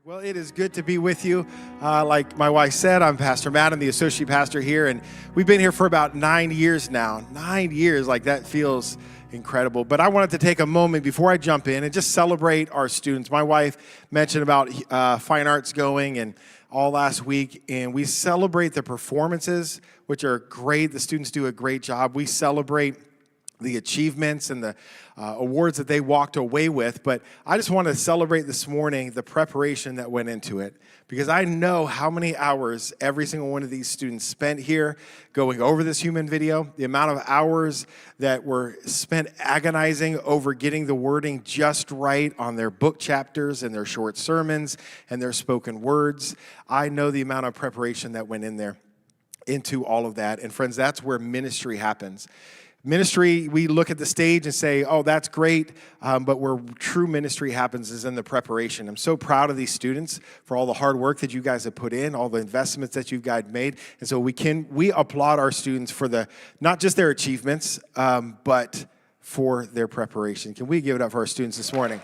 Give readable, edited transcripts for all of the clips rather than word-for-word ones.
Well, it is good to be with you. Like my wife said, I'm Pastor Matt. I'm the associate pastor here, and we've been here for about 9 years now. 9 years, like that feels incredible. But I wanted to take a moment before I jump in and just celebrate our students. My wife mentioned about fine arts going and all last week, and we celebrate the performances, which are great. The students do a great job. We celebrate the achievements and the awards that they walked away with. But I just want to celebrate this morning the preparation that went into it, because I know how many hours every single one of these students spent here going over this human video, the amount of hours that were spent agonizing over getting the wording just right on their book chapters and their short sermons and their spoken words. I know the amount of preparation that went in there into all of that. And friends, that's where ministry happens. Ministry, we look at the stage and say, oh, that's great, but where true ministry happens is in the preparation. I'm so proud of these students for all the hard work that you guys have put in, all the investments that you guys made. And so we applaud our students for not just their achievements, but for their preparation. Can we give it up for our students this morning?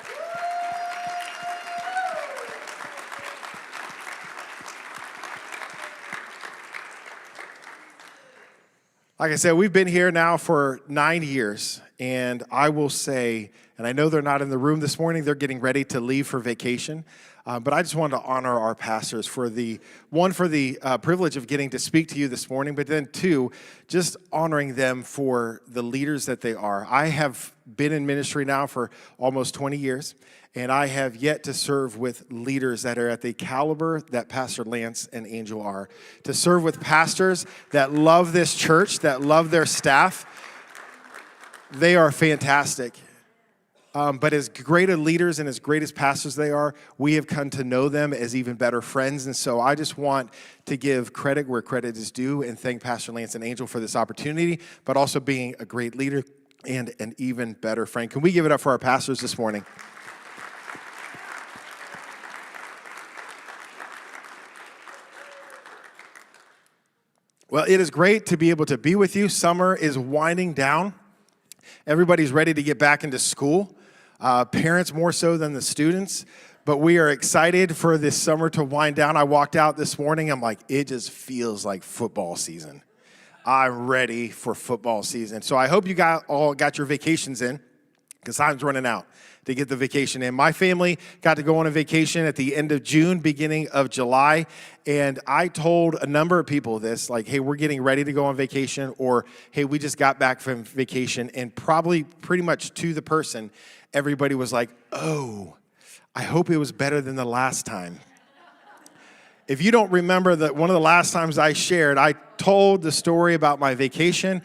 Like I said, we've been here now for 9 years, and I will say, and I know they're not in the room this morning, they're getting ready to leave for vacation, but I just wanted to honor our pastors for the privilege of getting to speak to you this morning, but then two, just honoring them for the leaders that they are. I have been in ministry now for almost 20 years, and I have yet to serve with leaders that are at the caliber that Pastor Lance and Angel are. To serve with pastors that love this church, that love their staff. They are fantastic. But as great as leaders and as great as pastors they are, we have come to know them as even better friends. And so I just want to give credit where credit is due and thank Pastor Lance and Angel for this opportunity, but also being a great leader and an even better friend. Can we give it up for our pastors this morning? Well, it is great to be able to be with you. Summer is winding down. Everybody's ready to get back into school. Parents more so than the students. But we are excited for this summer to wind down. I walked out this morning. I'm like, it just feels like football season. I'm ready for football season. So I hope you all got your vacations in, because time's running out to get the vacation in. My family got to go on a vacation at the end of June, beginning of July, and I told a number of people this, like, hey, we're getting ready to go on vacation, or hey, we just got back from vacation, and probably pretty much to the person, everybody was like, oh, I hope it was better than the last time. If you don't remember that one of the last times I shared, I told the story about my vacation.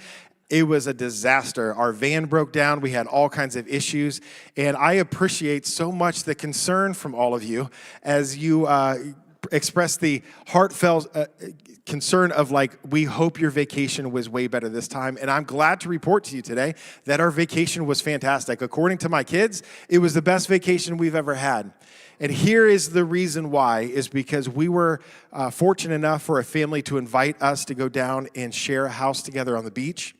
It was a disaster. Our van broke down. We had all kinds of issues. And I appreciate so much the concern from all of you as you express the heartfelt concern of, like, we hope your vacation was way better this time. And I'm glad to report to you today that our vacation was fantastic. According to my kids, it was the best vacation we've ever had. And here is the reason why, is because we were fortunate enough for a family to invite us to go down and share a house together on the beach.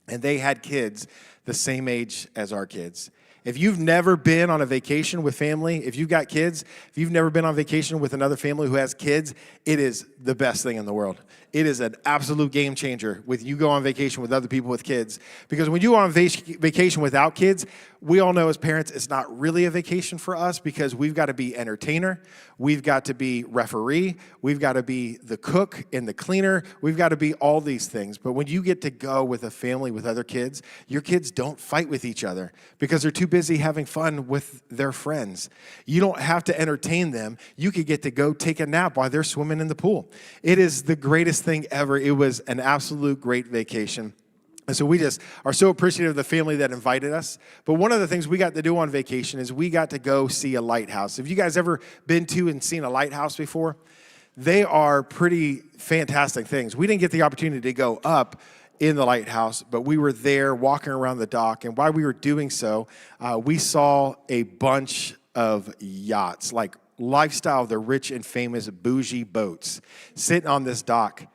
And they had kids the same age as our kids. If you've never been on a vacation with family, if you've got kids, if you've never been on vacation with another family who has kids, it is the best thing in the world. It is an absolute game changer with you go on vacation with other people with kids. Because when you go on vacation without kids, we all know as parents, it's not really a vacation for us, because we've got to be entertainer, we've got to be referee, we've got to be the cook and the cleaner, we've got to be all these things. But when you get to go with a family with other kids, your kids don't fight with each other because they're too busy having fun with their friends. You don't have to entertain them. You could get to go take a nap while they're swimming in the pool. It is the greatest thing ever. It was an absolute great vacation. And so we just are so appreciative of the family that invited us. But one of the things we got to do on vacation is we got to go see a lighthouse. Have you guys ever been to and seen a lighthouse before? They are pretty fantastic things. We didn't get the opportunity to go up in the lighthouse, but we were there walking around the dock. And while we were doing so, we saw a bunch of yachts, like lifestyle, the rich and famous bougie boats sitting on this dock.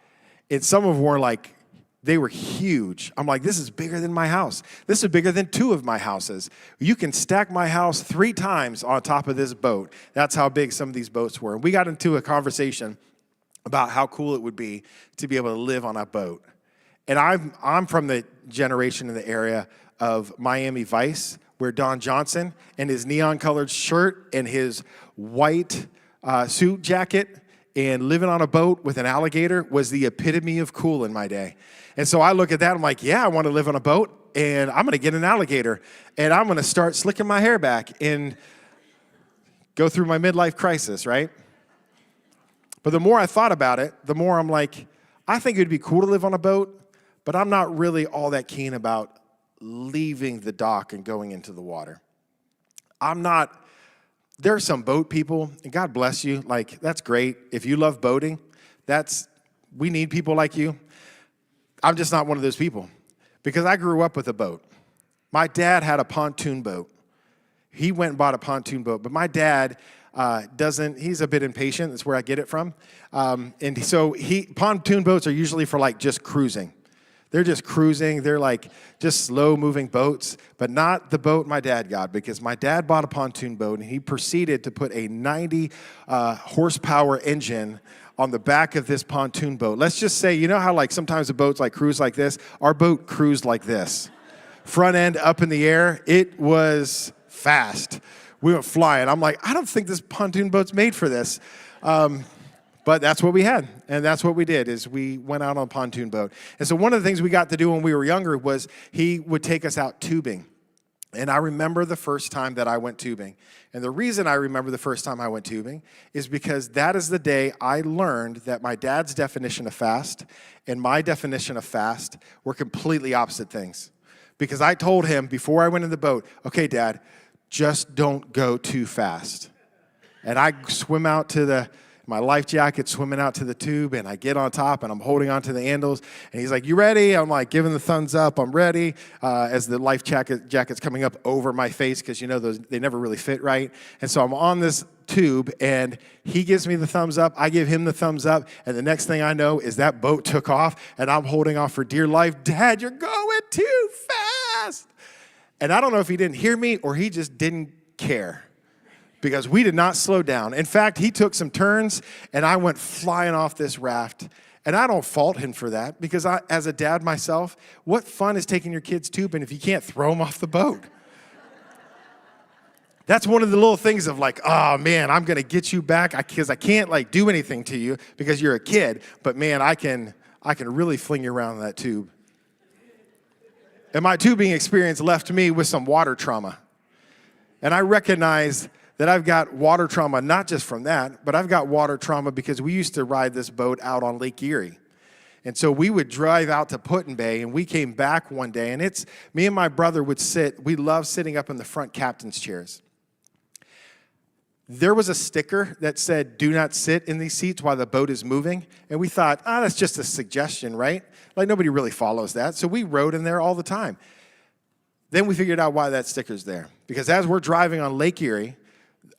And some of them were like They were huge. I'm like, this is bigger than my house. This is bigger than 2 of my houses. You can stack my house 3 times on top of this boat. That's how big some of these boats were. And we got into a conversation about how cool it would be to be able to live on a boat. And I'm from the generation in the area of Miami Vice, where Don Johnson and his neon-colored shirt and his white suit jacket and living on a boat with an alligator was the epitome of cool in my day. And so I look at that, I'm like, yeah, I want to live on a boat, and I'm going to get an alligator, and I'm going to start slicking my hair back and go through my midlife crisis, right? But the more I thought about it, the more I'm like, I think it would be cool to live on a boat, but I'm not really all that keen about leaving the dock and going into the water. There are some boat people, and God bless you, like, that's great. If you love boating, we need people like you. I'm just not one of those people, because I grew up with a boat. My dad had a pontoon boat. He went and bought a pontoon boat, but my dad he's a bit impatient. That's where I get it from. And so pontoon boats are usually for like just cruising. They're just cruising. They're like just slow-moving boats, but not the boat my dad got, because my dad bought a pontoon boat, and he proceeded to put a 90 horsepower engine on the back of this pontoon boat. Let's just say, you know how like sometimes the boats like cruise like this? Our boat cruised like this. Front end up in the air. It was fast. We went flying. I'm like, I don't think this pontoon boat's made for this. But that's what we had, and that's what we did, is we went out on a pontoon boat. And so one of the things we got to do when we were younger was he would take us out tubing. And I remember the first time that I went tubing. And the reason I remember the first time I went tubing is because that is the day I learned that my dad's definition of fast and my definition of fast were completely opposite things. Because I told him before I went in the boat, okay, Dad, just don't go too fast. And I swim out to my life jacket, swimming out to the tube, and I get on top, and I'm holding onto the handles, and he's like, you ready? I'm like, giving the thumbs up, I'm ready, as the life jacket's coming up over my face, because you know they never really fit right. And so I'm on this tube, and he gives me the thumbs up, I give him the thumbs up, and the next thing I know is that boat took off, and I'm holding off for dear life. Dad, you're going too fast. And I don't know if he didn't hear me or he just didn't care, because we did not slow down. In fact, he took some turns, and I went flying off this raft. And I don't fault him for that, because as a dad myself, what fun is taking your kids tubing if you can't throw them off the boat? That's one of the little things of like, oh, man, I'm going to get you back, because I can't like do anything to you because you're a kid. But, man, I can really fling you around in that tube. And my tubing experience left me with some water trauma. And I recognize that I've got water trauma, not just from that, but I've got water trauma because we used to ride this boat out on Lake Erie. And so we would drive out to Put-in-Bay, and we came back one day, and me and my brother would we loved sitting up in the front captain's chairs. There was a sticker that said, do not sit in these seats while the boat is moving. And we thought, that's just a suggestion, right? Like nobody really follows that. So we rode in there all the time. Then we figured out why that sticker's there. Because as we're driving on Lake Erie,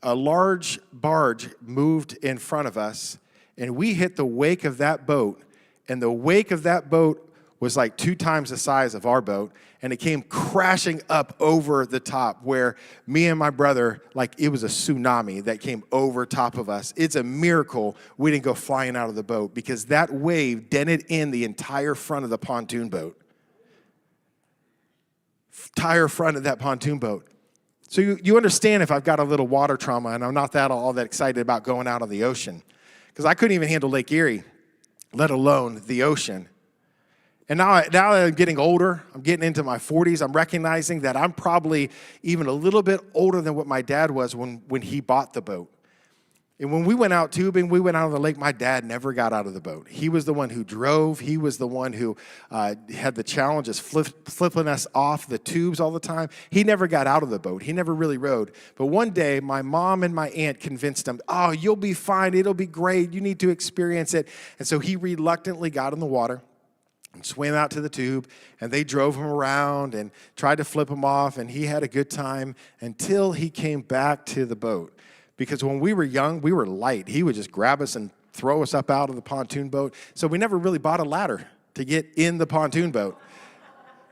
a large barge moved in front of us, and we hit the wake of that boat, and the wake of that boat was like 2 times the size of our boat, and it came crashing up over the top where me and my brother, like it was a tsunami that came over top of us. It's a miracle we didn't go flying out of the boat, because that wave dented in the entire front of the pontoon boat. Entire front of that pontoon boat. So you understand if I've got a little water trauma and I'm not all that excited about going out on the ocean, because I couldn't even handle Lake Erie, let alone the ocean. And now that I'm getting older, I'm getting into my 40s, I'm recognizing that I'm probably even a little bit older than what my dad was when he bought the boat. And when we went out tubing, we went out on the lake, my dad never got out of the boat. He was the one who drove. He was the one who had the challenge of flipping us off the tubes all the time. He never got out of the boat. He never really rode. But one day, my mom and my aunt convinced him, oh, you'll be fine. It'll be great. You need to experience it. And so he reluctantly got in the water and swam out to the tube, and they drove him around and tried to flip him off, and he had a good time until he came back to the boat. Because when we were young, we were light. He would just grab us and throw us up out of the pontoon boat. So we never really bought a ladder. to get in the pontoon boat.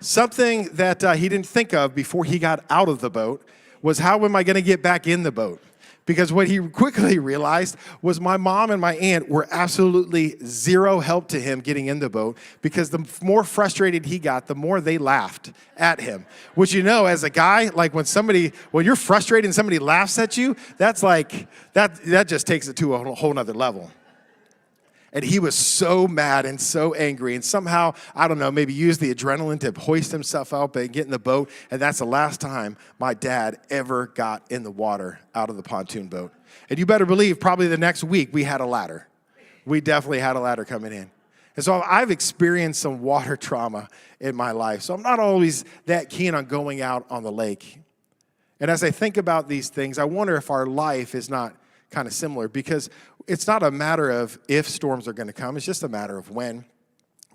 Something that he didn't think of before he got out of the boat was, how am I going to get back in the boat? Because what he quickly realized was my mom and my aunt were absolutely zero help to him getting in the boat, because the more frustrated he got, the more they laughed at him. Which, as a guy, like when you're frustrated and somebody laughs at you, that's like, that just takes it to a whole nother level. And he was so mad and so angry, and somehow, I don't know, maybe used the adrenaline to hoist himself up and get in the boat. And that's the last time my dad ever got in the water out of the pontoon boat. And you better believe probably the next week we had a ladder. We definitely had a ladder coming in. And so I've experienced some water trauma in my life. So I'm not always that keen on going out on the lake. And as I think about these things, I wonder if our life is not kind of similar, because it's not a matter of if storms are going to come. It's just a matter of when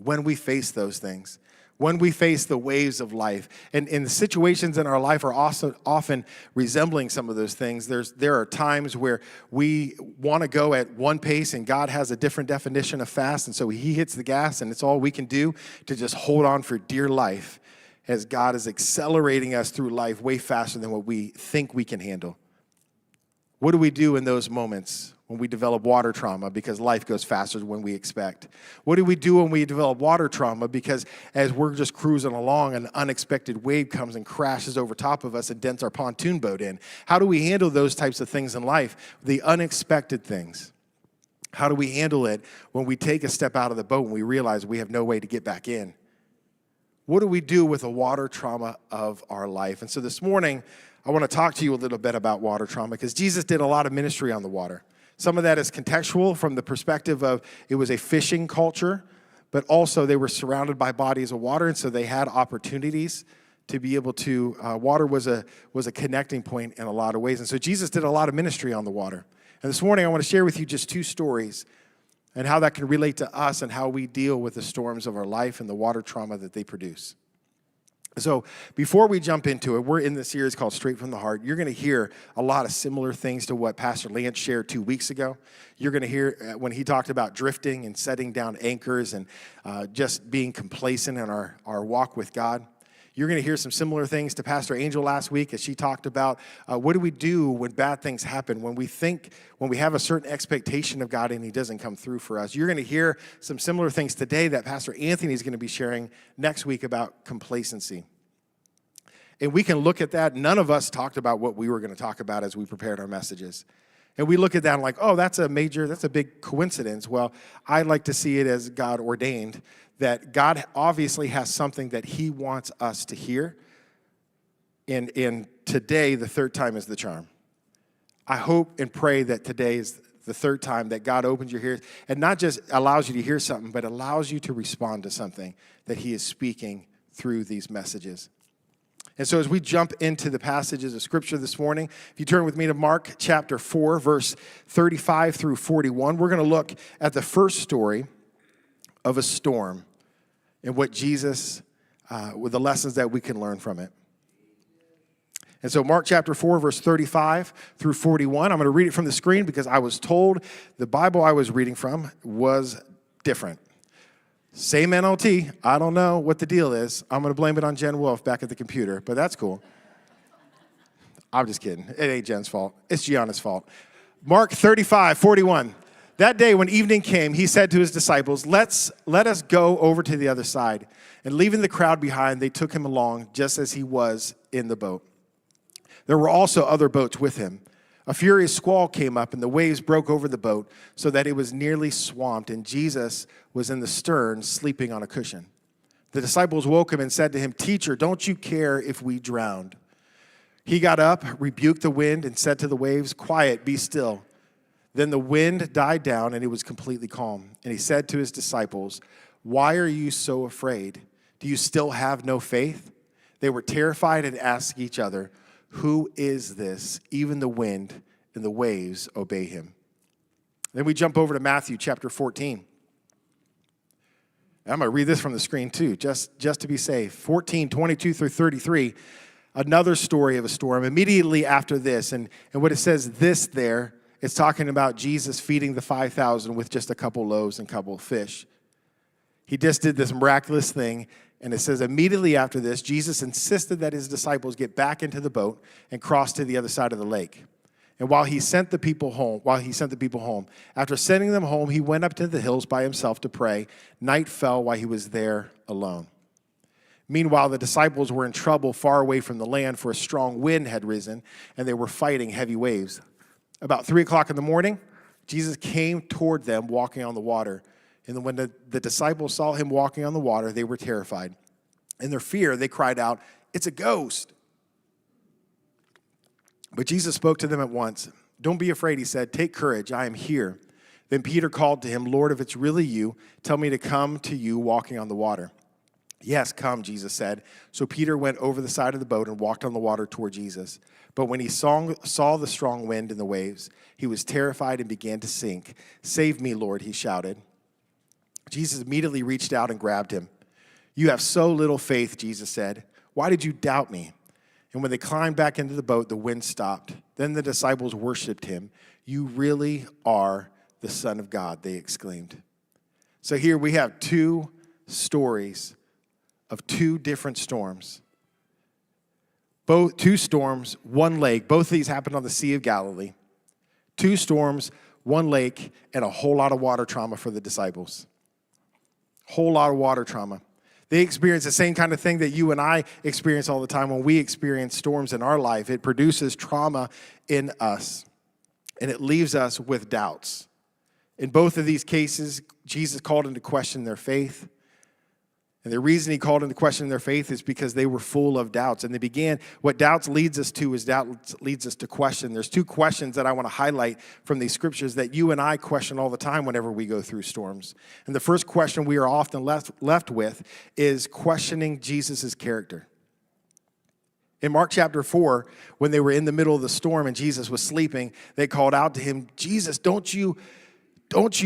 we face those things, when we face the waves of life. And the situations in our life are also often resembling some of those things. There are times where we want to go at one pace, and God has a different definition of fast, and so he hits the gas, and it's all we can do to just hold on for dear life, as God is accelerating us through life way faster than what we think we can handle. What do we do in those moments when we develop water trauma because life goes faster than we expect? What do we do when we develop water trauma because as we're just cruising along, an unexpected wave comes and crashes over top of us and dents our pontoon boat in? How do we handle those types of things in life, the unexpected things? How do we handle it when we take a step out of the boat and we realize we have no way to get back in? What do we do with the water trauma of our life? And so this morning, I want to talk to you a little bit about water trauma, because Jesus did a lot of ministry on the water. Some of that is contextual from the perspective of it was a fishing culture, but also they were surrounded by bodies of water, and so they had opportunities to be able to, water was a connecting point in a lot of ways. And so Jesus did a lot of ministry on the water. And this morning I want to share with you just two stories and how that can relate to us and how we deal with the storms of our life and the water trauma that they produce. So before we jump into it, we're in the series called Straight from the Heart. You're going to hear a lot of similar things to what Pastor Lance shared 2 weeks ago. You're going to hear when he talked about drifting and setting down anchors and just being complacent in our walk with God. You're going to hear some similar things to Pastor Angel last week as she talked about what do we do when bad things happen, when we have a certain expectation of God and he doesn't come through for us. You're going to hear some similar things today that Pastor Anthony is going to be sharing next week about complacency. And we can look at that. None of us talked about what we were going to talk about as we prepared our messages. And we look at that and like, oh, that's a big coincidence. Well, I like to see it as God ordained, that God obviously has something that he wants us to hear. And today, the third time is the charm. I hope and pray that today is the third time that God opens your ears and not just allows you to hear something, but allows you to respond to something that he is speaking through these messages. And so as we jump into the passages of Scripture this morning, if you turn with me to Mark chapter 4, verse 35 through 41, we're going to look at the first story of a storm and what Jesus, with the lessons that we can learn from it. And so Mark chapter 4, verse 35 through 41, I'm going to read it from the screen because I was told the Bible I was reading from was different. Same NLT. I don't know what the deal is. I'm going to blame it on Jen Wolf back at the computer, but that's cool. I'm just kidding. It ain't Jen's fault. It's Gianna's fault. Mark 35:41. That day when evening came, he said to his disciples, let us go over to the other side. And leaving the crowd behind, they took him along just as he was in the boat. There were also other boats with him. A furious squall came up, and the waves broke over the boat so that it was nearly swamped, and Jesus was in the stern, sleeping on a cushion. The disciples woke him and said to him, "Teacher, don't you care if we drowned?" He got up, rebuked the wind, and said to the waves, "Quiet, be still." Then the wind died down, and it was completely calm. And he said to his disciples, "Why are you so afraid? Do you still have no faith?" They were terrified and asked each other, "Who is this? Even the wind and the waves obey him." Then we jump over to Matthew chapter 14. I'm going to read this from the screen too, just to be safe. 14:22 through 33, another story of a storm. Immediately after this, and what it says this there, it's talking about Jesus feeding the 5,000 with just a couple loaves and a couple of fish. He just did this miraculous thing. And it says, immediately after this, Jesus insisted that his disciples get back into the boat and cross to the other side of the lake. And while he sent the people home, after sending them home, he went up to the hills by himself to pray. Night fell while he was there alone. Meanwhile, the disciples were in trouble far away from the land, for a strong wind had risen, and they were fighting heavy waves. About 3 o'clock in the morning, Jesus came toward them walking on the water. And when the disciples saw him walking on the water, they were terrified. In their fear, they cried out, "It's a ghost." But Jesus spoke to them at once. "Don't be afraid," he said. "Take courage, I am here." Then Peter called to him, "Lord, if it's really you, tell me to come to you walking on the water." "Yes, come," Jesus said. So Peter went over the side of the boat and walked on the water toward Jesus. But when he saw the strong wind and the waves, he was terrified and began to sink. "Save me, Lord," he shouted. Jesus immediately reached out and grabbed him. "You have so little faith," Jesus said. "Why did you doubt me?" And when they climbed back into the boat, the wind stopped. Then the disciples worshiped him. "You really are the Son of God," they exclaimed. So here we have two stories of two different storms. Two storms, one lake. Both of these happened on the Sea of Galilee. Two storms, one lake, and a whole lot of water trauma for the disciples. Whole lot of water trauma. They experience the same kind of thing that you and I experience all the time when we experience storms in our life. It produces trauma in us, and it leaves us with doubts. In both of these cases, Jesus called into question their faith. And the reason he called into question their faith is because they were full of doubts. And what doubts leads us to is doubts leads us to question. There's two questions that I want to highlight from these scriptures that you and I question all the time whenever we go through storms. And the first question we are often left with is questioning Jesus' character. In Mark chapter 4, when they were in the middle of the storm and Jesus was sleeping, they called out to him, "Jesus, don't you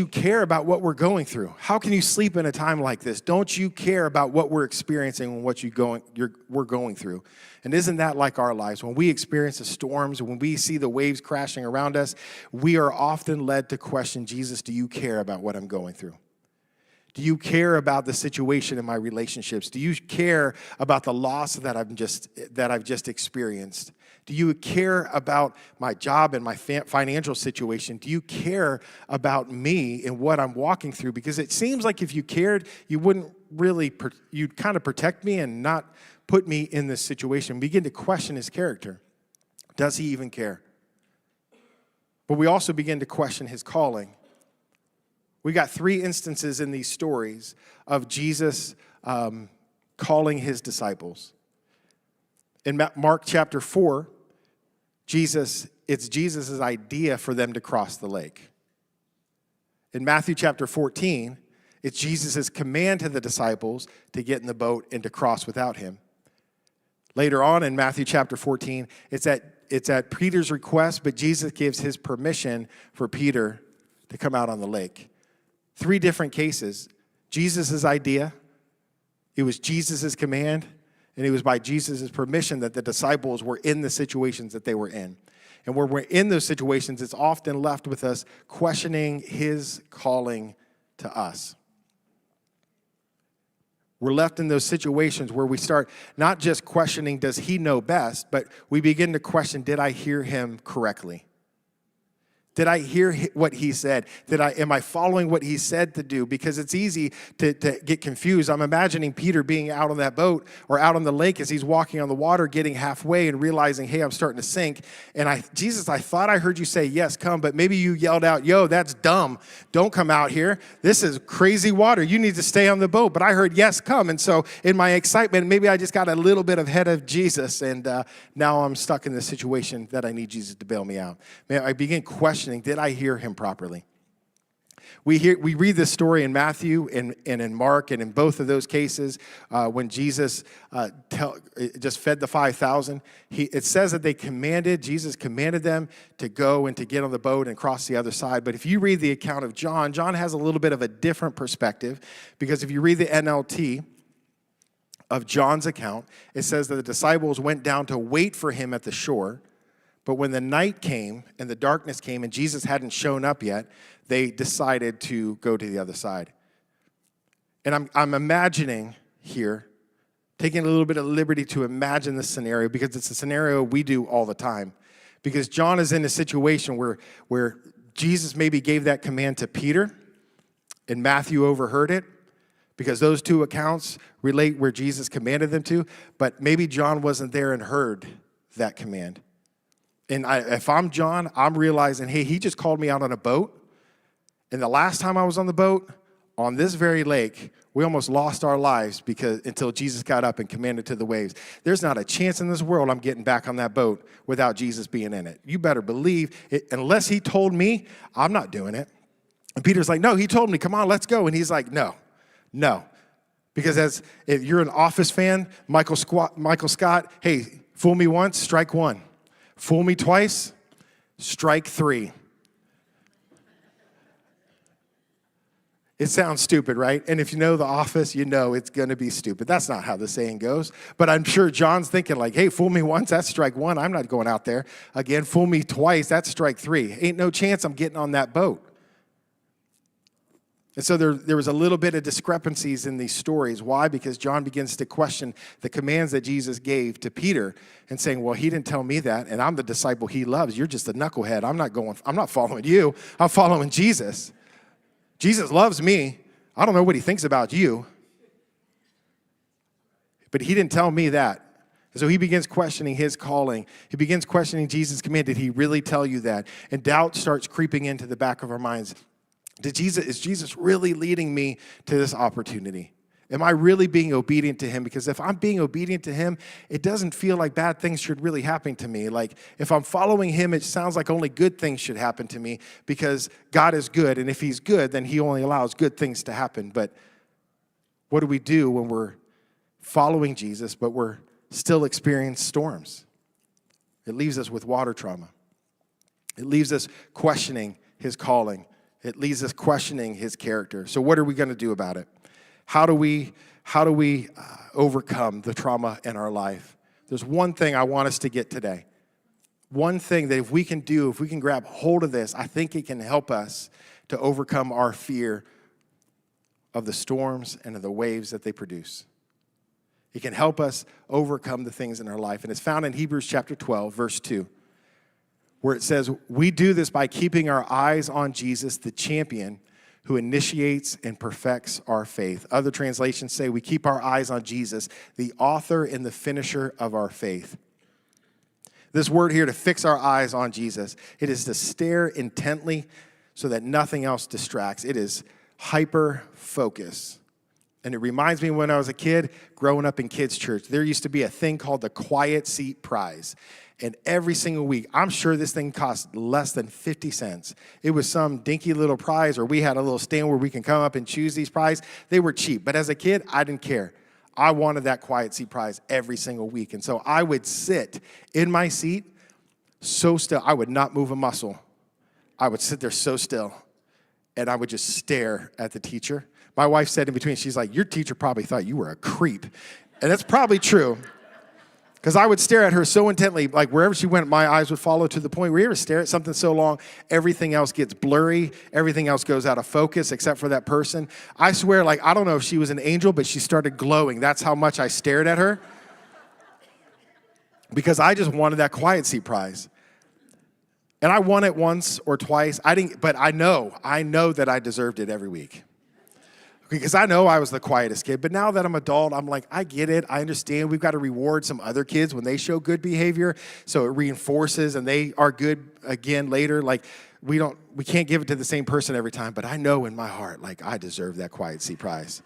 care about what we're going through? How can you sleep in a time like this? Don't you care about what we're experiencing and what we're going through?" And isn't that like our lives? When we experience the storms, when we see the waves crashing around us, we are often led to question, "Jesus, do you care about what I'm going through? Do you care about the situation in my relationships? Do you care about the loss that I've just experienced? Do you care about my job and my financial situation? Do you care about me and what I'm walking through?" Because it seems like if you cared, you wouldn't really, you'd kind of protect me and not put me in this situation. Begin to question his character. Does he even care? But we also begin to question his calling. We got 3 instances in these stories of Jesus calling his disciples. In Mark chapter 4, it's Jesus' idea for them to cross the lake. In Matthew chapter 14, it's Jesus' command to the disciples to get in the boat and to cross without him. Later on in Matthew chapter 14, it's at Peter's request, but Jesus gives his permission for Peter to come out on the lake. 3 different cases. Jesus' idea, it was Jesus' command, and it was by Jesus' permission that the disciples were in the situations that they were in. And when we're in those situations, it's often left with us questioning his calling to us. We're left in those situations where we start not just questioning, does he know best, but we begin to question, did I hear him correctly? Did I hear what he said? Am I following what he said to do? Because it's easy to get confused. I'm imagining Peter being out on that boat or out on the lake as he's walking on the water, getting halfway and realizing, hey, I'm starting to sink. And Jesus, I thought I heard you say, yes, come, but maybe you yelled out, yo, that's dumb. Don't come out here. This is crazy water. You need to stay on the boat. But I heard, yes, come. And so in my excitement, maybe I just got a little bit ahead of Jesus. And now I'm stuck in this situation that I need Jesus to bail me out. Man, I begin questioning, did I hear him properly? We read this story in Matthew and in Mark, and in both of those cases, when Jesus just fed the 5,000, it says that Jesus commanded them to go and to get on the boat and cross the other side. But if you read the account of John has a little bit of a different perspective, because if you read the NLT of John's account, it says that the disciples went down to wait for him at the shore. But when the night came and the darkness came and Jesus hadn't shown up yet, they decided to go to the other side. And I'm imagining here, taking a little bit of liberty to imagine this scenario because it's a scenario we do all the time. Because John is in a situation where Jesus maybe gave that command to Peter and Matthew overheard it because those two accounts relate where Jesus commanded them to, but maybe John wasn't there and heard that command. And if I'm John, I'm realizing, hey, he just called me out on a boat, and the last time I was on the boat, on this very lake, we almost lost our lives until Jesus got up and commanded to the waves. There's not a chance in this world I'm getting back on that boat without Jesus being in it. You better believe it. Unless he told me, I'm not doing it. And Peter's like, no, he told me, come on, let's go. And he's like, no. Because if you're an Office fan, Michael Scott, hey, fool me once, strike one. Fool me twice, strike three. It sounds stupid, right? And if you know The Office, you know it's going to be stupid. That's not how the saying goes. But I'm sure John's thinking like, hey, fool me once, that's strike one. I'm not going out there. Again, fool me twice, that's strike three. Ain't no chance I'm getting on that boat. And so there was a little bit of discrepancies in these stories. Why? Because John begins to question the commands that Jesus gave to Peter and saying, well, he didn't tell me that, and I'm the disciple he loves. You're just a knucklehead. I'm not following you. I'm following Jesus. Jesus loves me. I don't know what he thinks about you. But he didn't tell me that. And so he begins questioning his calling. He begins questioning Jesus' command. Did he really tell you that? And doubt starts creeping into the back of our minds. Is Jesus really leading me to this opportunity? Am I really being obedient to him? Because if I'm being obedient to him, it doesn't feel like bad things should really happen to me. Like if I'm following him, it sounds like only good things should happen to me because God is good. And if he's good, then he only allows good things to happen. But what do we do when we're following Jesus, but we're still experiencing storms? It leaves us with water trauma. It leaves us questioning his calling. It leaves us questioning his character. So what are we going to do about it? How do we overcome the trauma in our life? There's one thing I want us to get today. One thing that if we can grab hold of this, I think it can help us to overcome our fear of the storms and of the waves that they produce. It can help us overcome the things in our life. And it's found in Hebrews chapter 12, verse 2. Where it says, we do this by keeping our eyes on Jesus, the champion, who initiates and perfects our faith. Other translations say we keep our eyes on Jesus, the author and the finisher of our faith. This word here, to fix our eyes on Jesus, it is to stare intently so that nothing else distracts. It is hyper-focus. And it reminds me when I was a kid, growing up in kids' church, there used to be a thing called the Quiet Seat Prize. And every single week, I'm sure this thing cost less than 50 cents. It was some dinky little prize, or we had a little stand where we can come up and choose these prizes. They were cheap. But as a kid, I didn't care. I wanted that Quiet Seat Prize every single week. And so I would sit in my seat so still. I would not move a muscle. I would sit there so still. And I would just stare at the teacher. My wife said in between, she's like, your teacher probably thought you were a creep. And that's probably true. Because I would stare at her so intently, like wherever she went, my eyes would follow to the point where you ever stare at something so long, everything else gets blurry, everything else goes out of focus except for that person. I swear, like, I don't know if she was an angel, but she started glowing. That's how much I stared at her. Because I just wanted that Quiet Seat Prize. And I won it once or twice. But I know that I deserved it every week. Because I know I was the quietest kid, but now that I'm adult, I'm like, I get it. I understand. We've got to reward some other kids when they show good behavior, so it reinforces and they are good again later. Like we can't give it to the same person every time, but I know in my heart, like I deserve that Quiet Seat Prize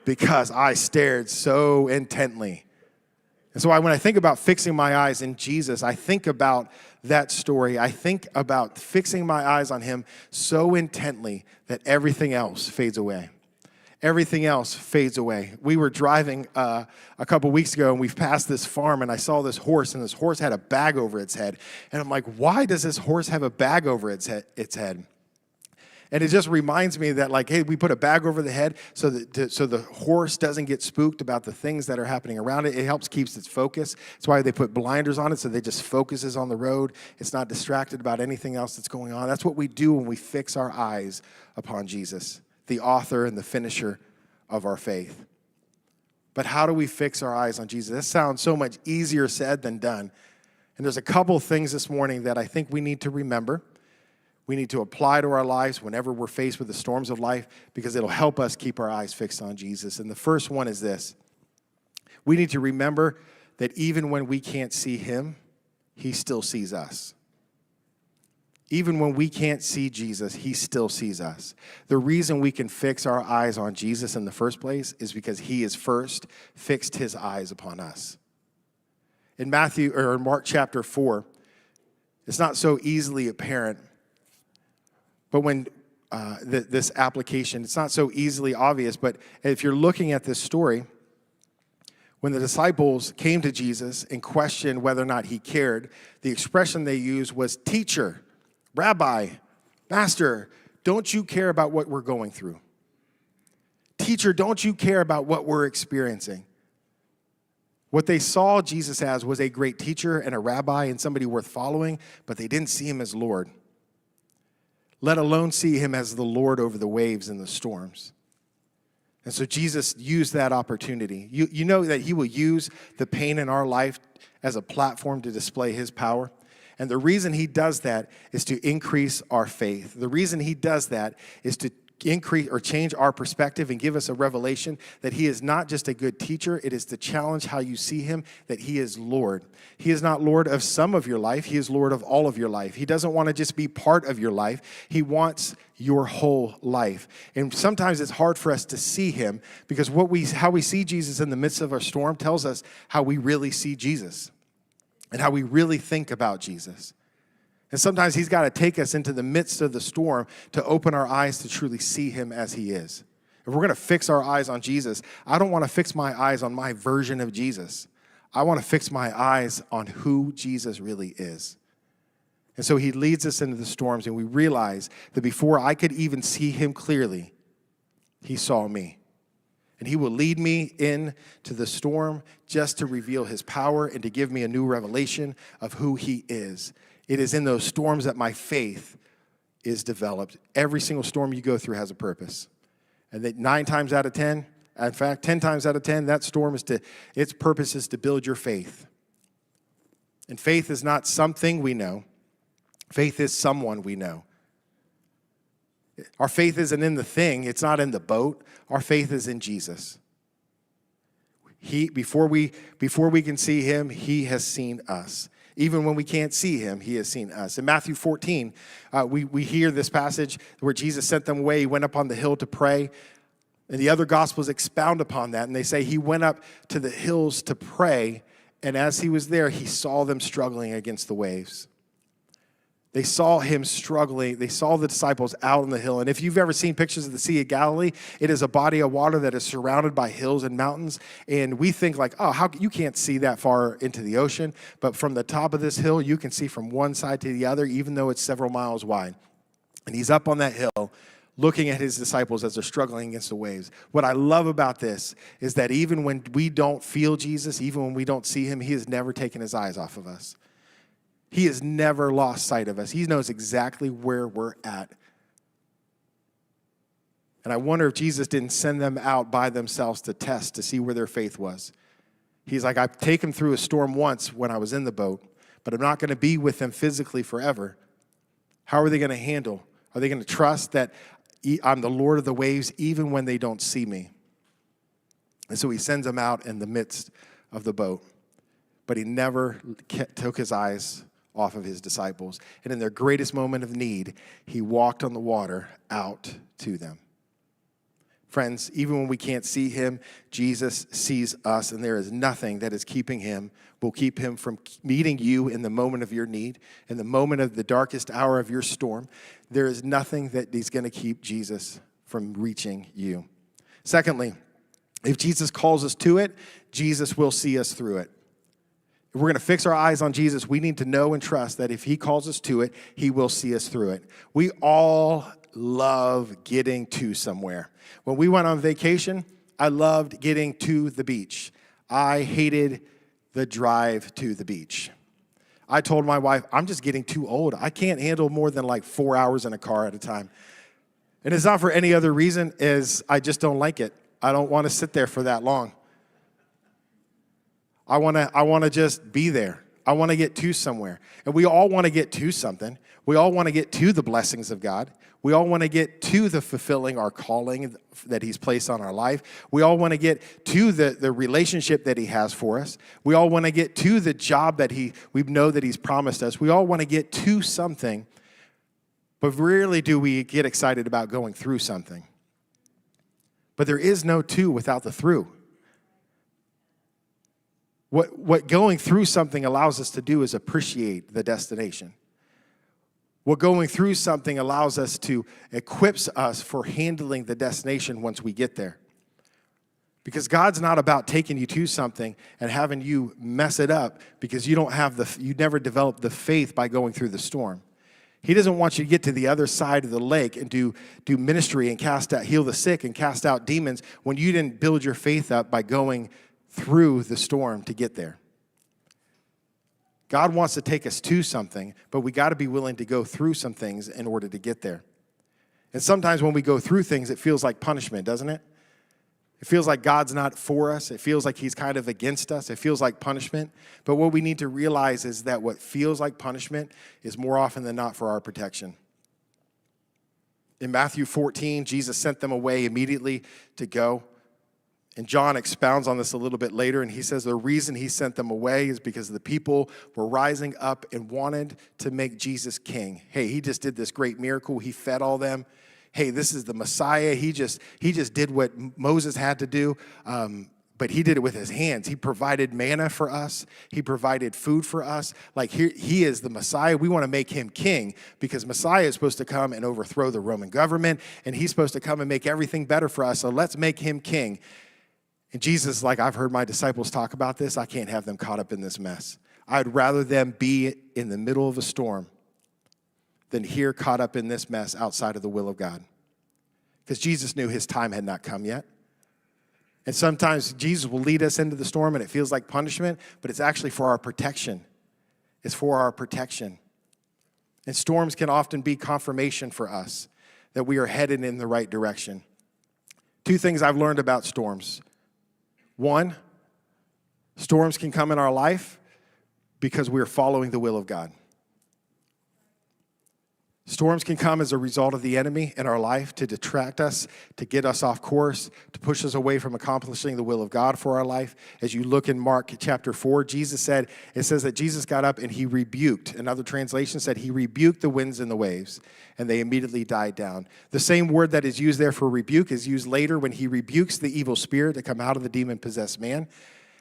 because I stared so intently. And so when I think about fixing my eyes in Jesus, I think about that story. I think about fixing my eyes on him so intently that everything else fades away. Everything else fades away. We were driving a couple weeks ago, and we've passed this farm, and I saw this horse, and this horse had a bag over its head. And I'm like, why does this horse have a bag over its head? And it just reminds me that, like, hey, we put a bag over the head so the horse doesn't get spooked about the things that are happening around it. It helps keeps its focus. That's why they put blinders on it, so they just focuses on the road. It's not distracted about anything else that's going on. That's what we do when we fix our eyes upon Jesus, the author and the finisher of our faith. But how do we fix our eyes on Jesus? This sounds so much easier said than done. And there's a couple of things this morning that I think we need to remember. We need to apply to our lives whenever we're faced with the storms of life, because it'll help us keep our eyes fixed on Jesus. And the first one is this. We need to remember that even when we can't see him, he still sees us. Even when we can't see Jesus, he still sees us. The reason we can fix our eyes on Jesus in the first place is because he has first fixed his eyes upon us. In Mark chapter 4, it's not so easily apparent, but when this application, it's not so easily obvious, but if you're looking at this story, when the disciples came to Jesus and questioned whether or not he cared, the expression they used was, "Teacher, Rabbi, Master, don't you care about what we're going through? Teacher, don't you care about what we're experiencing?" What they saw Jesus as was a great teacher and a rabbi and somebody worth following, but they didn't see him as Lord, let alone see him as the Lord over the waves and the storms. And so Jesus used that opportunity. You know that he will use the pain in our life as a platform to display his power. And the reason he does that is to increase our faith. The reason he does that is to increase or change our perspective and give us a revelation that he is not just a good teacher. It is to challenge how you see him, that he is Lord. He is not Lord of some of your life. He is Lord of all of your life. He doesn't want to just be part of your life. He wants your whole life. And sometimes it's hard for us to see him because how we see Jesus in the midst of our storm tells us how we really see Jesus and how we really think about Jesus. And sometimes he's got to take us into the midst of the storm to open our eyes to truly see him as he is. If we're going to fix our eyes on Jesus, I don't want to fix my eyes on my version of Jesus. I want to fix my eyes on who Jesus really is. And so he leads us into the storms, and we realize that before I could even see him clearly, he saw me. And he will lead me into the storm just to reveal his power and to give me a new revelation of who he is. It is in those storms that my faith is developed. Every single storm you go through has a purpose. And that 9 times out of 10, in fact, 10 times out of 10, that storm its purpose is to build your faith. And faith is not something we know. Faith is someone we know. Our faith isn't in the thing. It's not in the boat. Our faith is in Jesus. Before we can see him, he has seen us. Even when we can't see him, he has seen us. In Matthew 14, we hear this passage where Jesus sent them away. He went up on the hill to pray. And the other Gospels expound upon that. And they say he went up to the hills to pray. And as he was there, he saw them struggling against the waves. They saw him struggling. They saw the disciples out on the hill. And if you've ever seen pictures of the Sea of Galilee, it is a body of water that is surrounded by hills and mountains. And we think like, oh, how you can't see that far into the ocean. But from the top of this hill, you can see from one side to the other, even though it's several miles wide. And he's up on that hill looking at his disciples as they're struggling against the waves. What I love about this is that even when we don't feel Jesus, even when we don't see him, he has never taken his eyes off of us. He has never lost sight of us. He knows exactly where we're at. And I wonder if Jesus didn't send them out by themselves to test to see where their faith was. He's like, I've taken them through a storm once when I was in the boat, but I'm not going to be with them physically forever. How are they going to handle? Are they going to trust that I'm the Lord of the waves even when they don't see me? And so he sends them out in the midst of the boat. But he never took his eyes off of his disciples. And in their greatest moment of need, he walked on the water out to them. Friends, even when we can't see him, Jesus sees us, and there is nothing that is will keep him from meeting you in the moment of your need, in the moment of the darkest hour of your storm. There is nothing that is going to keep Jesus from reaching you. Secondly, if Jesus calls us to it, Jesus will see us through it. If we're going to fix our eyes on Jesus, we need to know and trust that if he calls us to it, he will see us through it. We all love getting to somewhere. When we went on vacation, I loved getting to the beach. I hated the drive to the beach. I told my wife, I'm just getting too old. I can't handle more than like 4 hours in a car at a time. And it's not for any other reason as I just don't like it. I don't want to sit there for that long. I want to just be there. I want to get to somewhere. And we all want to get to something. We all want to get to the blessings of God. We all want to get to the fulfilling our calling that he's placed on our life. We all want to get to the relationship that he has for us. We all want to get to the job that we know that he's promised us. We all want to get to something, but rarely do we get excited about going through something. But there is no to without the through. What going through something allows us to do is appreciate the destination. What going through something allows us to equips us for handling the destination once we get there. Because God's not about taking you to something and having you mess it up because you never developed the faith by going through the storm. He doesn't want you to get to the other side of the lake and do ministry and heal the sick and cast out demons when you didn't build your faith up by going through the storm to get there. God wants to take us to something, but we got to be willing to go through some things in order to get there. And sometimes when we go through things, it feels like punishment, doesn't it? It feels like God's not for us. It feels like he's kind of against us. It feels like punishment. But what we need to realize is that what feels like punishment is more often than not for our protection. In Matthew 14, Jesus sent them away immediately to go. And John expounds on this a little bit later, and he says the reason he sent them away is because the people were rising up and wanted to make Jesus king. Hey, he just did this great miracle. He fed all them. Hey, this is the Messiah. He just did what Moses had to do, but he did it with his hands. He provided manna for us. He provided food for us. Like he is the Messiah. We want to make him king because Messiah is supposed to come and overthrow the Roman government, and he's supposed to come and make everything better for us, so let's make him king. And Jesus is like, I've heard my disciples talk about this. I can't have them caught up in this mess. I'd rather them be in the middle of a storm than here caught up in this mess outside of the will of God. Because Jesus knew his time had not come yet. And sometimes Jesus will lead us into the storm and it feels like punishment, but it's actually for our protection. It's for our protection. And storms can often be confirmation for us that we are headed in the right direction. Two things I've learned about storms. One, storms can come in our life because we are following the will of God. Storms can come as a result of the enemy in our life to detract us, to get us off course, to push us away from accomplishing the will of God for our life. As you look in Mark chapter 4, it says that Jesus got up and he rebuked. Another translation said he rebuked the winds and the waves, and they immediately died down. The same word that is used there for rebuke is used later when he rebukes the evil spirit to come out of the demon-possessed man.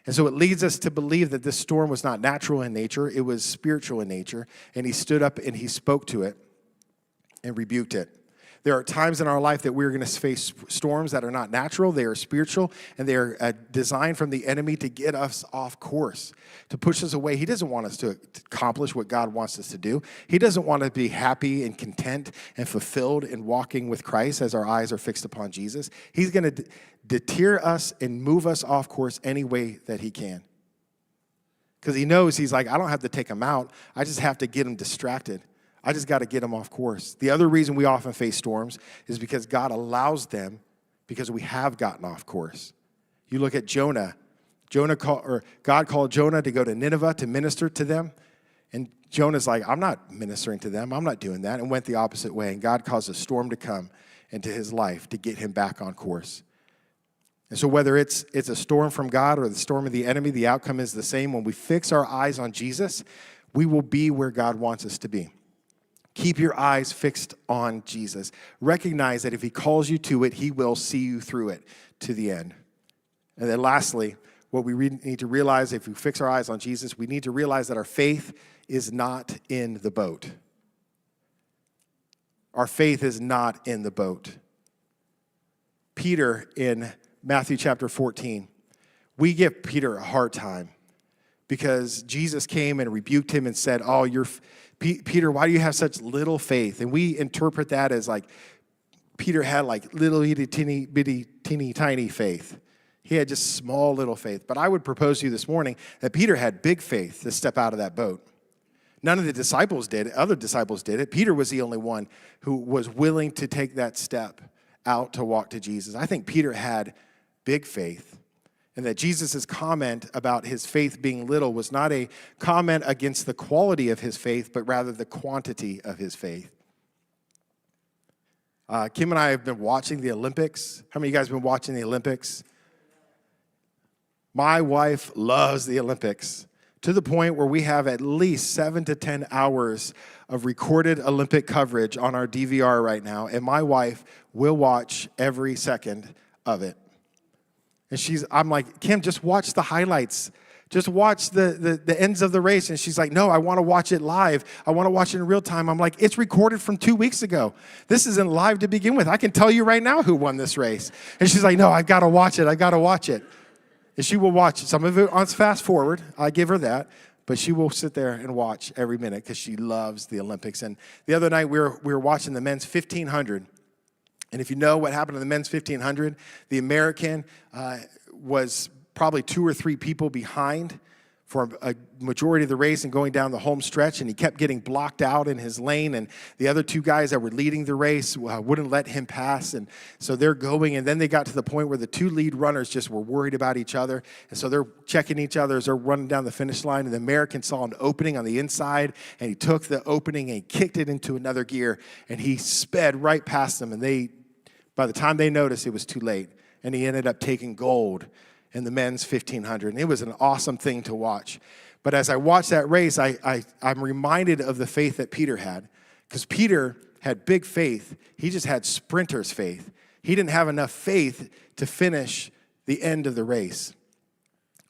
And so it leads us to believe that this storm was not natural in nature, it was spiritual in nature, and he stood up and he spoke to it and rebuked it. There are times in our life that we're going to face storms that are not natural, they are spiritual, and they are designed from the enemy to get us off course, to push us away. He doesn't want us to accomplish what God wants us to do. He doesn't want us to be happy and content and fulfilled in walking with Christ as our eyes are fixed upon Jesus. He's going to deter us and move us off course any way that he can. Because he knows, he's like, I don't have to take him out. I just have to get him distracted. I just got to get them off course. The other reason we often face storms is because God allows them because we have gotten off course. You look at Jonah. God called Jonah to go to Nineveh to minister to them. And Jonah's like, I'm not ministering to them. I'm not doing that. And went the opposite way. And God caused a storm to come into his life to get him back on course. And so whether it's a storm from God or the storm of the enemy, the outcome is the same. When we fix our eyes on Jesus, we will be where God wants us to be. Keep your eyes fixed on Jesus. Recognize that if he calls you to it, he will see you through it to the end. And then lastly, what we need to realize, if we fix our eyes on Jesus, we need to realize that our faith is not in the boat. Our faith is not in the boat. Peter in Matthew chapter 14, we give Peter a hard time because Jesus came and rebuked him and said, Peter, why do you have such little faith? And we interpret that as like Peter had like little itty teeny tiny faith. He had just small little faith. But I would propose to you this morning that Peter had big faith to step out of that boat. None of the disciples did it. Other disciples did it. Peter was the only one who was willing to take that step out to walk to Jesus. I think Peter had big faith, and that Jesus' comment about his faith being little was not a comment against the quality of his faith, but rather the quantity of his faith. Kim and I have been watching the Olympics. How many of you guys have been watching the Olympics? My wife loves the Olympics to the point where we have at least 7 to 10 hours of recorded Olympic coverage on our DVR right now, and my wife will watch every second of it. And I'm like, Kim, just watch the highlights. Just watch the ends of the race. And she's like, no, I want to watch it live. I want to watch it in real time. I'm like, it's recorded from 2 weeks ago. This isn't live to begin with. I can tell you right now who won this race. And she's like, no, I've got to watch it. I've got to watch it. And she will watch some of it on fast forward. I give her that. But she will sit there and watch every minute because she loves the Olympics. And the other night we were watching the men's 1500. And if you know what happened in the men's 1500, the American was probably 2 or 3 people behind for a majority of the race and going down the home stretch, and he kept getting blocked out in his lane, and the other 2 guys that were leading the race wouldn't let him pass, and so they're going, and then they got to the point where the 2 lead runners just were worried about each other, and so they're checking each other as they're running down the finish line, and the American saw an opening on the inside, and he took the opening and he kicked it into another gear, and he sped right past them, and by the time they noticed, it was too late, and he ended up taking gold in the men's 1500. And it was an awesome thing to watch. But as I watched that race, I'm reminded of the faith that Peter had. Because Peter had big faith. He just had sprinter's faith. He didn't have enough faith to finish the end of the race.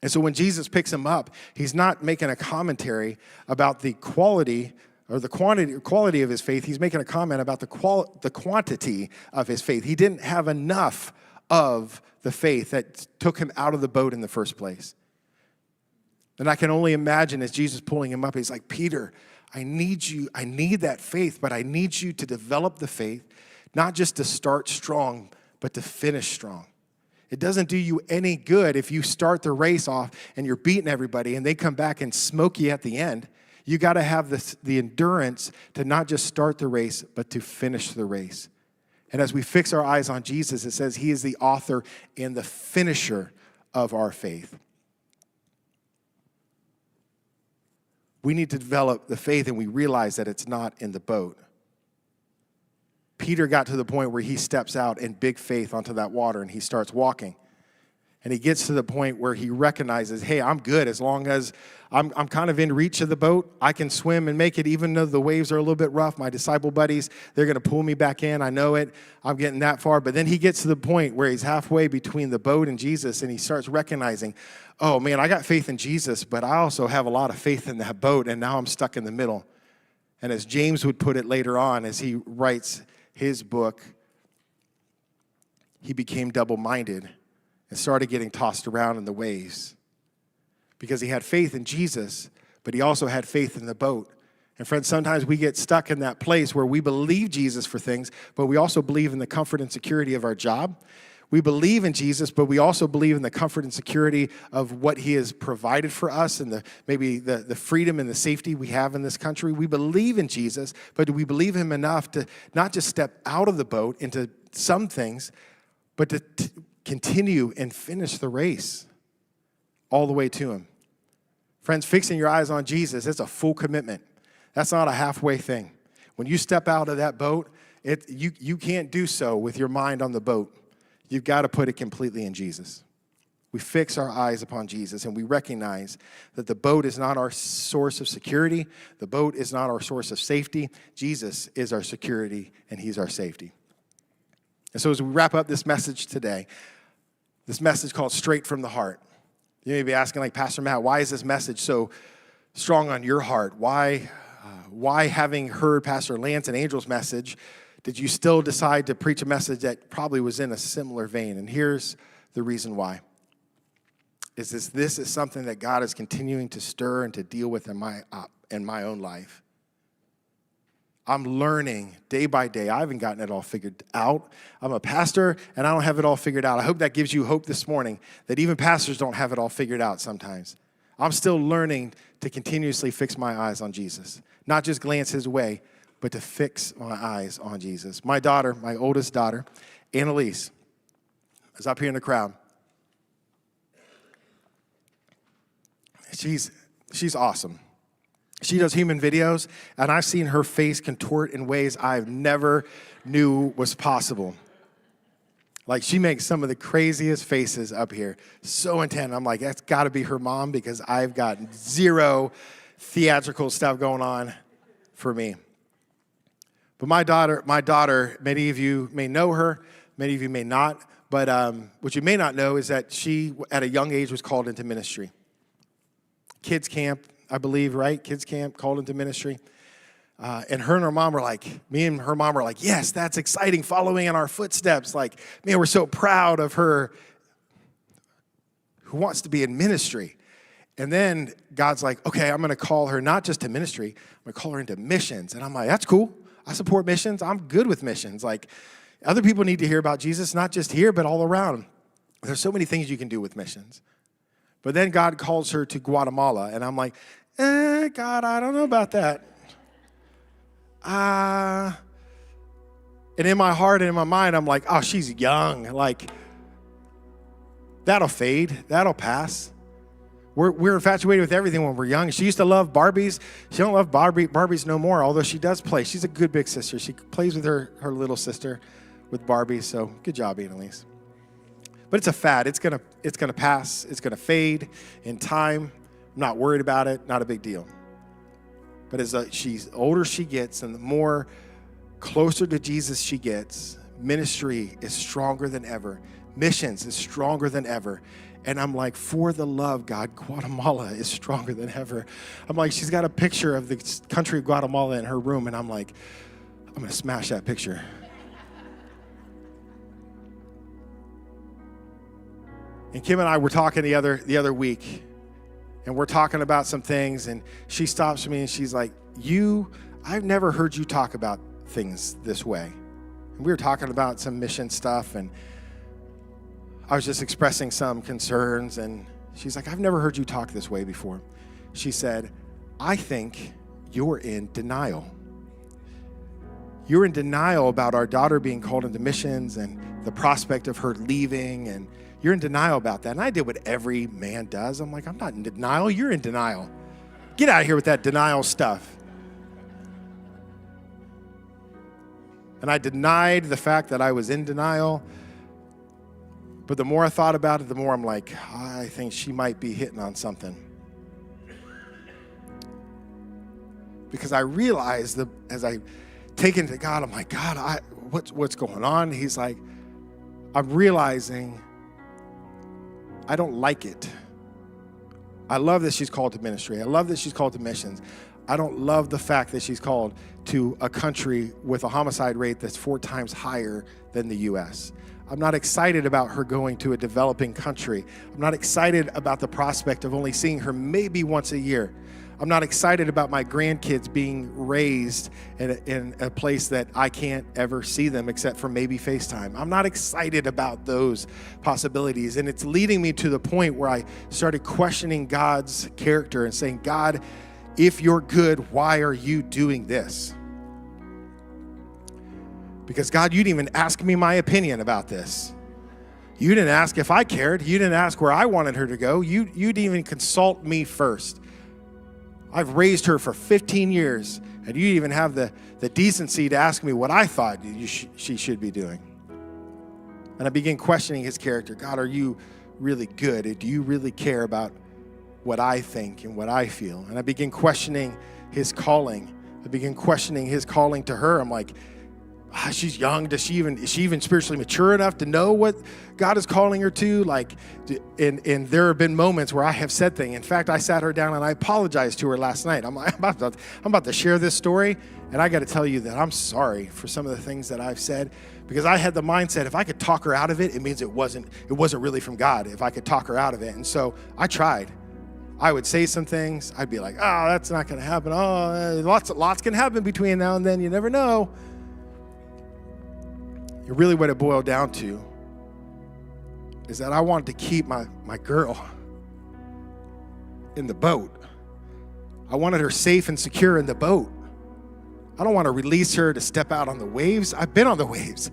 And so when Jesus picks him up, he's not making a commentary about the quality or the quality of his faith. He's making a comment about the quantity of his faith. He didn't have enough of the faith that took him out of the boat in the first place. And I can only imagine as Jesus pulling him up, he's like, Peter, I need that faith, but I need you to develop the faith, not just to start strong, but to finish strong. It doesn't do you any good if you start the race off and you're beating everybody and they come back and smoke you at the end. You got to have the endurance to not just start the race, but to finish the race. And as we fix our eyes on Jesus, it says he is the author and the finisher of our faith. We need to develop the faith, and we realize that it's not in the boat. Peter got to the point where he steps out in big faith onto that water, and he starts walking. And he gets to the point where he recognizes, hey, I'm good as long as I'm kind of in reach of the boat. I can swim and make it even though the waves are a little bit rough. My disciple buddies, they're going to pull me back in. I know it. I'm getting that far. But then he gets to the point where he's halfway between the boat and Jesus, and he starts recognizing, oh, man, I got faith in Jesus, but I also have a lot of faith in that boat, and now I'm stuck in the middle. And as James would put it later on, as he writes his book, he became double-minded and started getting tossed around in the waves because he had faith in Jesus, but he also had faith in the boat. And friends, sometimes we get stuck in that place where we believe Jesus for things, but we also believe in the comfort and security of our job. We believe in Jesus, but we also believe in the comfort and security of what he has provided for us and maybe the freedom and the safety we have in this country. We believe in Jesus, but do we believe him enough to not just step out of the boat into some things, but to continue and finish the race all the way to him? Friends, fixing your eyes on Jesus, it's a full commitment. That's not a halfway thing. When you step out of that boat, you can't do so with your mind on the boat. You've got to put it completely in Jesus. We fix our eyes upon Jesus, and we recognize that the boat is not our source of security. The boat is not our source of safety. Jesus is our security, and he's our safety. And so as we wrap up this message today, this message called Straight from the Heart. You may be asking, like, Pastor Matt, why is this message so strong on your heart? Why having heard Pastor Lance and Angel's message, did you still decide to preach a message that probably was in a similar vein? And here's the reason why. This is something that God is continuing to stir and to deal with in my own life. I'm learning day by day. I haven't gotten it all figured out. I'm a pastor, and I don't have it all figured out. I hope that gives you hope this morning that even pastors don't have it all figured out sometimes. I'm still learning to continuously fix my eyes on Jesus, not just glance his way, but to fix my eyes on Jesus. My daughter, my oldest daughter, Annalise, is up here in the crowd. She's awesome. She does human videos, and I've seen her face contort in ways I've never knew was possible. Like, she makes some of the craziest faces up here. So intent. I'm like, that's got to be her mom, because I've got zero theatrical stuff going on for me. But my daughter, many of you may know her, many of you may not, but what you may not know is that she, at a young age, was called into ministry. Kids camp, I believe, right? Kids camp, called into ministry. And her mom were like, me and her mom were like, yes, that's exciting, following in our footsteps. Like, man, we're so proud of her who wants to be in ministry. And then God's like, okay, I'm going to call her not just to ministry, I'm going to call her into missions. And I'm like, that's cool. I support missions. I'm good with missions. Like, other people need to hear about Jesus, not just here, but all around. There's so many things you can do with missions. But then God calls her to Guatemala, and I'm like, God, I don't know about that. And in my heart and in my mind, I'm like, oh, she's young. Like, that'll fade. That'll pass. We're infatuated with everything when we're young. She used to love Barbies. She don't love Barbies no more, although she does play. She's a good big sister. She plays with her little sister with Barbies, so good job, Annalise. But it's a fad. It's gonna pass. It's gonna fade in time. I'm not worried about it. Not a big deal. But as she's older she gets, and the more closer to Jesus she gets, ministry is stronger than ever. Missions is stronger than ever. And I'm like, for the love, God, Guatemala is stronger than ever. I'm like, she's got a picture of the country of Guatemala in her room, and I'm like, I'm gonna smash that picture. And Kim and I were talking the other week, and we're talking about some things, and she stops me and she's like, I've never heard you talk about things this way. And we were talking about some mission stuff, and I was just expressing some concerns, and she's like, I've never heard you talk this way before. She said, I think you're in denial. You're in denial about our daughter being called into missions and the prospect of her leaving, and you're in denial about that. And I did what every man does. I'm like, I'm not in denial. You're in denial. Get out of here with that denial stuff. And I denied the fact that I was in denial. But the more I thought about it, the more I'm like, I think she might be hitting on something. Because I realized that as I take it to God, I'm like, God, what's going on? He's like, I'm realizing I don't like it. I love that she's called to ministry. I love that she's called to missions. I don't love the fact that she's called to a country with a homicide rate that's 4 times higher than the U.S. I'm not excited about her going to a developing country. I'm not excited about the prospect of only seeing her maybe once a year. I'm not excited about my grandkids being raised in a place that I can't ever see them except for maybe FaceTime. I'm not excited about those possibilities. And it's leading me to the point where I started questioning God's character and saying, God, if you're good, why are you doing this? Because God, you didn't even ask me my opinion about this. You didn't ask if I cared. You didn't ask where I wanted her to go. You didn't even consult me first. I've raised her for 15 years, and you even have the decency to ask me what I thought she should be doing. And I began questioning his character. God, are you really good? Do you really care about what I think and what I feel? And I began questioning his calling. I began questioning his calling to her. I'm like, she's young. Is she even spiritually mature enough to know what God is calling her to? Like, and there have been moments where I have said things. In fact, I sat her down and I apologized to her last night. I'm about to share this story, and I got to tell you that I'm sorry for some of the things that I've said, because I had the mindset if I could talk her out of it, it means it wasn't really from God. If I could talk her out of it, and so I tried. I would say some things. I'd be like, "Oh, that's not going to happen. Oh, lots can happen between now and then. You never know." Really what it boiled down to is that I wanted to keep my girl in the boat. I wanted her safe and secure in the boat. I don't want to release her to step out on the waves. I've been on the waves.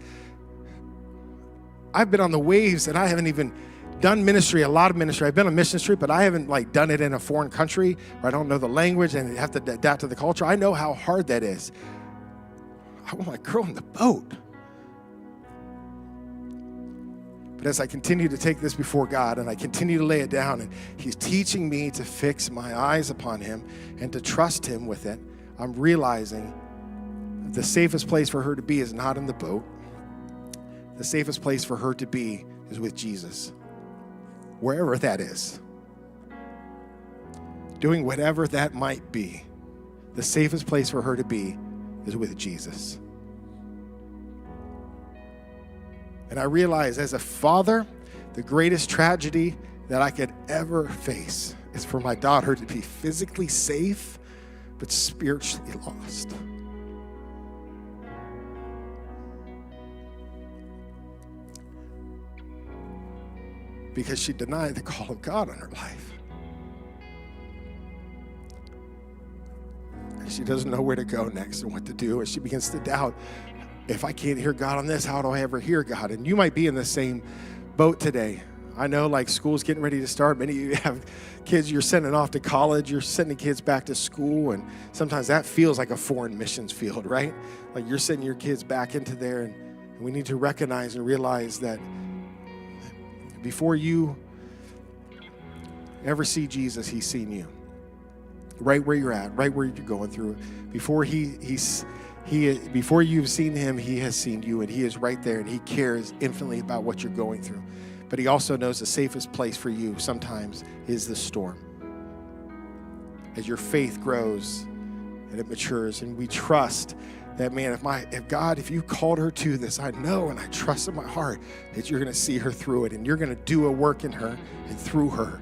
I've been on the waves, and I haven't even done ministry, a lot of ministry. I've been on mission trip, but I haven't like done it in a foreign country where I don't know the language and have to adapt to the culture. I know how hard that is. I want my girl in the boat. But as I continue to take this before God and I continue to lay it down, and he's teaching me to fix my eyes upon him and to trust him with it, I'm realizing that the safest place for her to be is not in the boat. The safest place for her to be is with Jesus, wherever that is. Doing whatever that might be, the safest place for her to be is with Jesus. And I realize as a father, the greatest tragedy that I could ever face is for my daughter to be physically safe, but spiritually lost. Because she denied the call of God on her life. And she doesn't know where to go next and what to do. And she begins to doubt, if I can't hear God on this, how do I ever hear God? And you might be in the same boat today. I know like school's getting ready to start. Many of you have kids you're sending off to college. You're sending kids back to school. And sometimes that feels like a foreign missions field, right? Like you're sending your kids back into there. And we need to recognize and realize that before you ever see Jesus, he's seen you. Right where you're at, right where you're going through. Before before you've seen him, he has seen you, and he is right there, and he cares infinitely about what you're going through. But he also knows the safest place for you sometimes is the storm. As your faith grows and it matures, and we trust that, man, if you called her to this, I know and I trust in my heart that you're going to see her through it, and you're going to do a work in her and through her,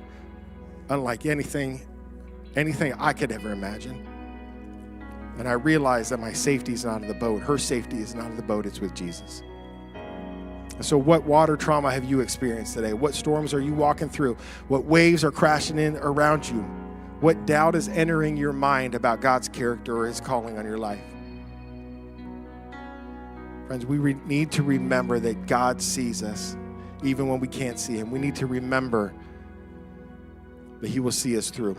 unlike anything I could ever imagine. And I realize that my safety is not in the boat. Her safety is not in the boat. It's with Jesus. So what water trauma have you experienced today? What storms are you walking through? What waves are crashing in around you? What doubt is entering your mind about God's character or his calling on your life? Friends, we need to remember that God sees us even when we can't see him. We need to remember that he will see us through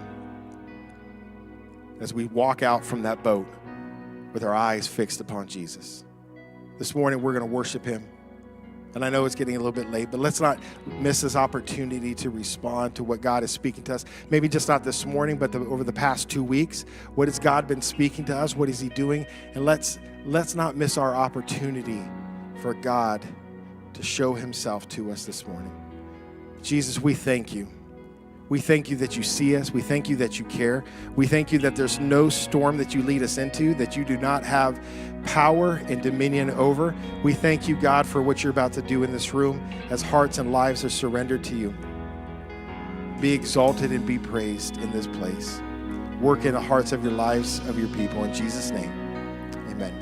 as we walk out from that boat with our eyes fixed upon Jesus. This morning, we're going to worship him. And I know it's getting a little bit late, but let's not miss this opportunity to respond to what God is speaking to us. Maybe just not this morning, but over the past 2 weeks. What has God been speaking to us? What is he doing? And let's not miss our opportunity for God to show himself to us this morning. Jesus, we thank you. We thank you that you see us. We thank you that you care. We thank you that there's no storm that you lead us into, that you do not have power and dominion over. We thank you, God, for what you're about to do in this room as hearts and lives are surrendered to you. Be exalted and be praised in this place. Work in the hearts of your lives, of your people. In Jesus' name, amen.